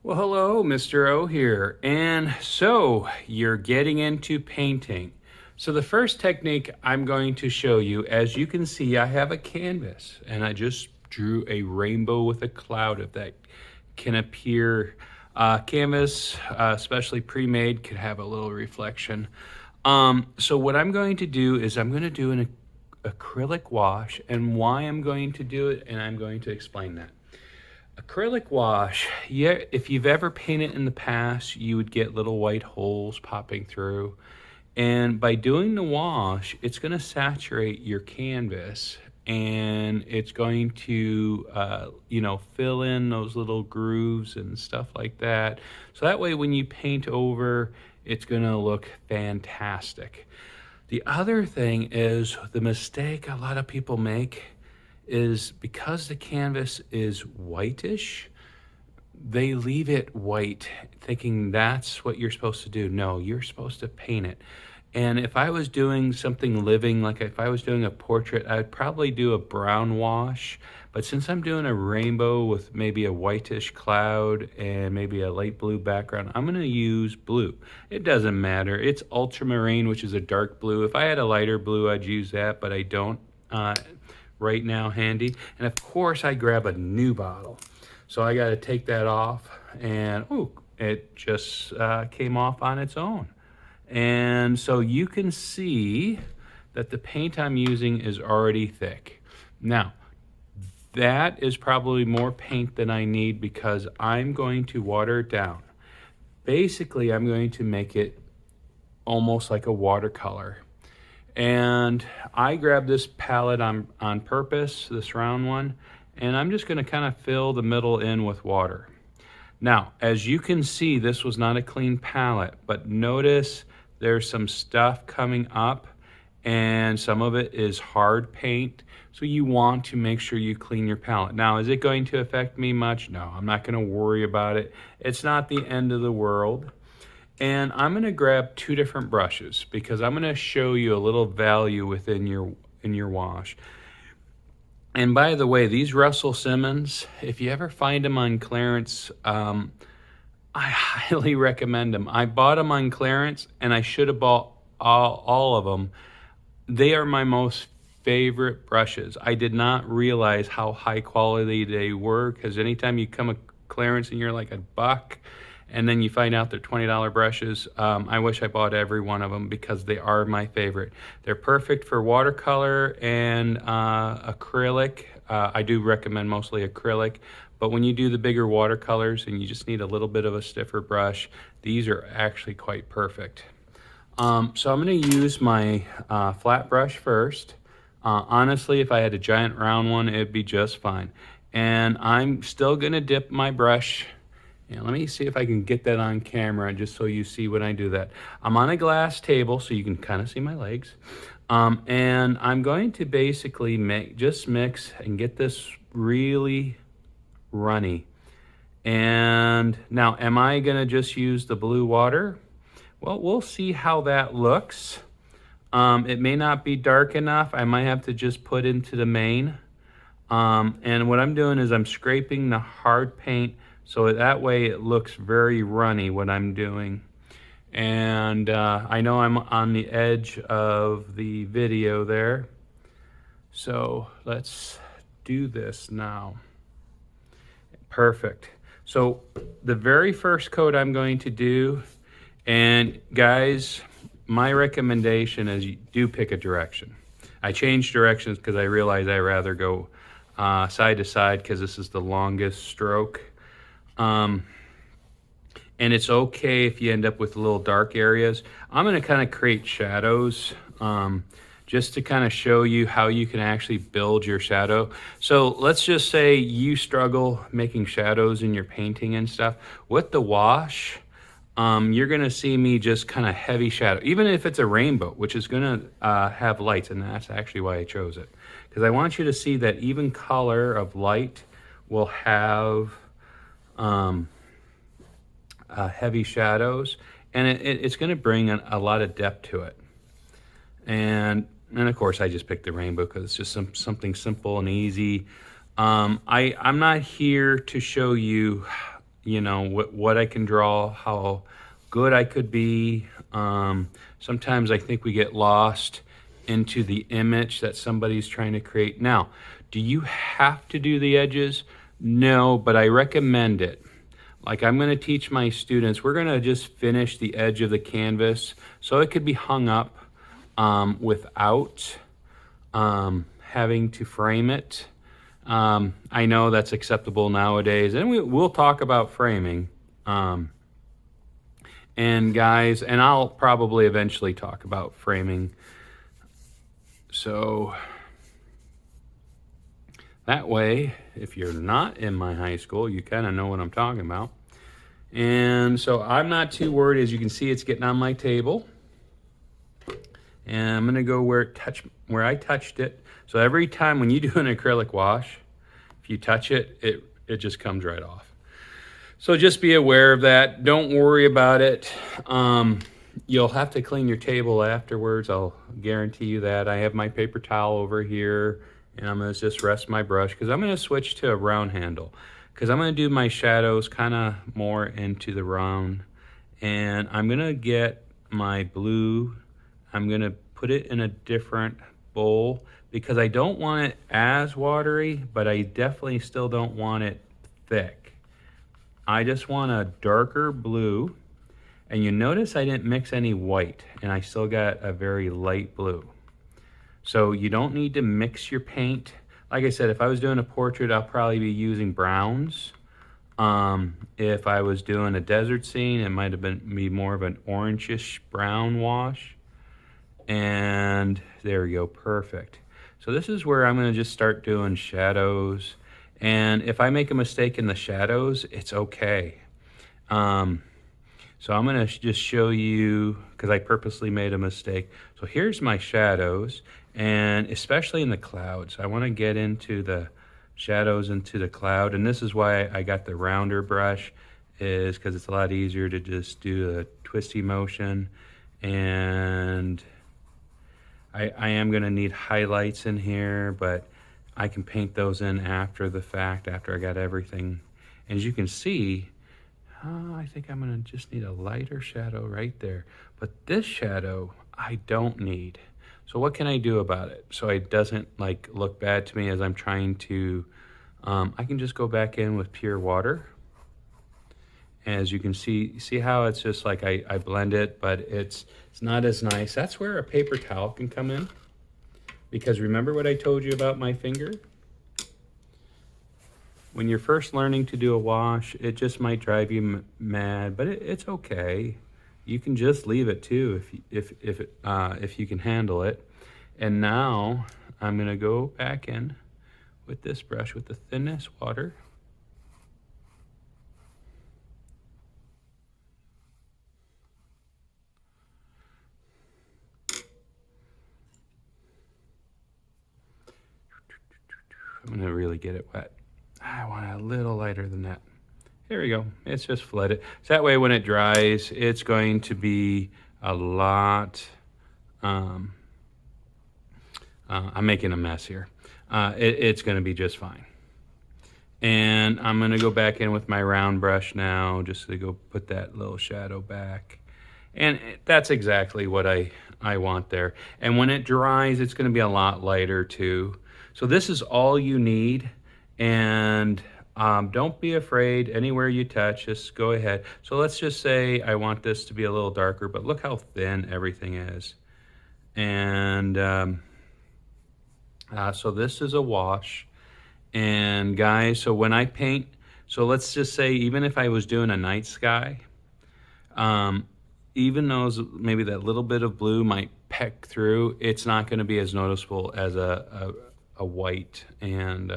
Well, hello, Mr. O here. And so you're getting into painting. So the first technique I'm going to show you, as you can see, I have a canvas and I just drew a rainbow with a cloud if that can appear. Canvas, especially pre-made, could have a little reflection. So what I'm going to do is I'm going to do an acrylic wash, and why I'm going to do it, and I'm going to explain that. Acrylic wash, yeah, if you've ever painted in the past, you would get little white holes popping through. And by doing the wash, it's going to saturate your canvas and it's going to, fill in those little grooves and stuff like that. So that way, when you paint over, it's going to look fantastic. The other thing is the mistake a lot of people make is because the canvas is whitish, they leave it white thinking that's what you're supposed to do. No, you're supposed to paint it. And if I was doing something living, like if I was doing a portrait, I'd probably do a brown wash. But since I'm doing a rainbow with maybe a whitish cloud and maybe a light blue background, I'm gonna use blue. It doesn't matter. It's ultramarine, which is a dark blue. If I had a lighter blue, I'd use that, but I don't right now handy. And of course I grab a new bottle. So I got to take that off, and it just came off on its own. And so you can see that the paint I'm using is already thick. Now, that is probably more paint than I need because I'm going to water it down. Basically, I'm going to make it almost like a watercolor. And I grabbed this palette on purpose, this round one, and I'm just gonna kind of fill the middle in with water. Now, as you can see, this was not a clean palette, but notice there's some stuff coming up and some of it is hard paint. So you want to make sure you clean your palette. Now, is it going to affect me much? No, I'm not gonna worry about it. It's not the end of the world. And I'm gonna grab two different brushes because I'm gonna show you a little value within your wash. And by the way, these Russell Simmons, if you ever find them on clearance, I highly recommend them. I bought them on clearance and I should have bought all of them. They are my most favorite brushes. I did not realize how high quality they were because anytime you come a clearance and you're like $1, and then you find out they're $20 brushes. I wish I bought every one of them because they are my favorite. They're perfect for watercolor and acrylic. I do recommend mostly acrylic, but when you do the bigger watercolors and you just need a little bit of a stiffer brush, these are actually quite perfect. So I'm gonna use my flat brush first. Honestly, if I had a giant round one, it'd be just fine. And I'm still gonna dip my brush. Yeah, let me see if I can get that on camera just so you see when I do that. I'm on a glass table so you can kind of see my legs. And I'm going to basically just mix and get this really runny. And now, am I gonna just use the blue water? Well, we'll see how that looks. It may not be dark enough. I might have to just put into the main. And what I'm doing is I'm scraping the hard paint so that way it looks very runny what I'm doing. And I know I'm on the edge of the video there. So let's do this now. Perfect. So the very first coat I'm going to do, and guys, my recommendation is you do pick a direction. I changed directions because I realized I'd rather go side to side because this is the longest stroke. And it's okay if you end up with little dark areas. I'm going to kind of create shadows just to kind of show you how you can actually build your shadow. So let's just say you struggle making shadows in your painting and stuff. With the wash, you're going to see me just kind of heavy shadow, even if it's a rainbow, which is going to have lights, and that's actually why I chose it. Because I want you to see that even color of light will have heavy shadows, and it's going to bring a lot of depth to it. And of course, I just picked the rainbow because it's just something simple and easy. I'm not here to show you, you know, what I can draw, how good I could be. Sometimes I think we get lost into the image that somebody's trying to create. Now, do you have to do the edges? No, but I recommend it. Like I'm going to teach my students, we're going to just finish the edge of the canvas so it could be hung up without having to frame it. I know that's acceptable nowadays, and we'll talk about framing. And guys, and I'll probably eventually talk about framing. So that way, if you're not in my high school, you kind of know what I'm talking about. And so I'm not too worried. As you can see, it's getting on my table. And I'm gonna go where I touched it. So every time when you do an acrylic wash, if you touch it, it just comes right off. So just be aware of that. Don't worry about it. You'll have to clean your table afterwards. I'll guarantee you that. I have my paper towel over here, and I'm gonna just rest my brush because I'm gonna switch to a round handle because I'm gonna do my shadows kind of more into the round. And I'm gonna get my blue, I'm gonna put it in a different bowl because I don't want it as watery, but I definitely still don't want it thick. I just want a darker blue, and you notice I didn't mix any white, and I still got a very light blue. So you don't need to mix your paint. Like I said, if I was doing a portrait, I'll probably be using browns. If I was doing a desert scene, it might have be more of an orangish brown wash. And there we go, perfect. So this is where I'm gonna just start doing shadows. And if I make a mistake in the shadows, it's okay. So I'm gonna just show you, because I purposely made a mistake. So here's my shadows, and especially in the clouds, I wanna get into the shadows into the cloud. And this is why I got the rounder brush, is because it's a lot easier to just do a twisty motion. And I am gonna need highlights in here, but I can paint those in after the fact, after I got everything. And as you can see, I think I'm gonna just need a lighter shadow right there. But this shadow, I don't need. So what can I do about it? So it doesn't like look bad to me as I'm trying to, I can just go back in with pure water. And as you can see how it's just like I blend it, but it's not as nice. That's where a paper towel can come in. Because remember what I told you about my finger? When you're first learning to do a wash, it just might drive you mad, but it's okay. You can just leave it too if you can handle it. And now I'm gonna go back in with this brush with the thinnest water. I'm gonna really get it wet. I want it a little lighter than that. Here we go. It's just flooded. So that way when it dries, it's going to be a lot, I'm making a mess here. It's gonna be just fine. And I'm gonna go back in with my round brush now, just to go put that little shadow back. And that's exactly what I want there. And when it dries, it's gonna be a lot lighter too. So this is all you need. And don't be afraid anywhere you touch, just go ahead. So let's just say I want this to be a little darker, but look how thin everything is. And so this is a wash. And guys, so when I paint, so let's just say even if I was doing a night sky, even though maybe that little bit of blue might peck through, it's not gonna be as noticeable as a white. And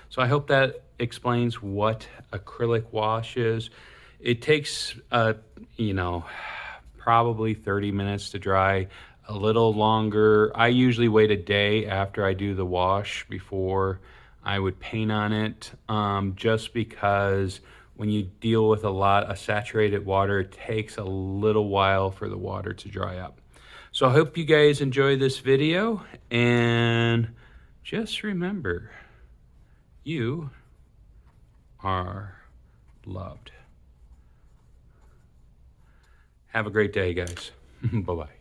so I hope that explains what acrylic wash is. It takes, you know, probably 30 minutes to dry, a little longer. I usually wait a day after I do the wash before I would paint on it, just because when you deal with a lot of saturated water, it takes a little while for the water to dry up. So I hope you guys enjoy this video, and just remember, you are loved. Have a great day, guys. Bye-bye.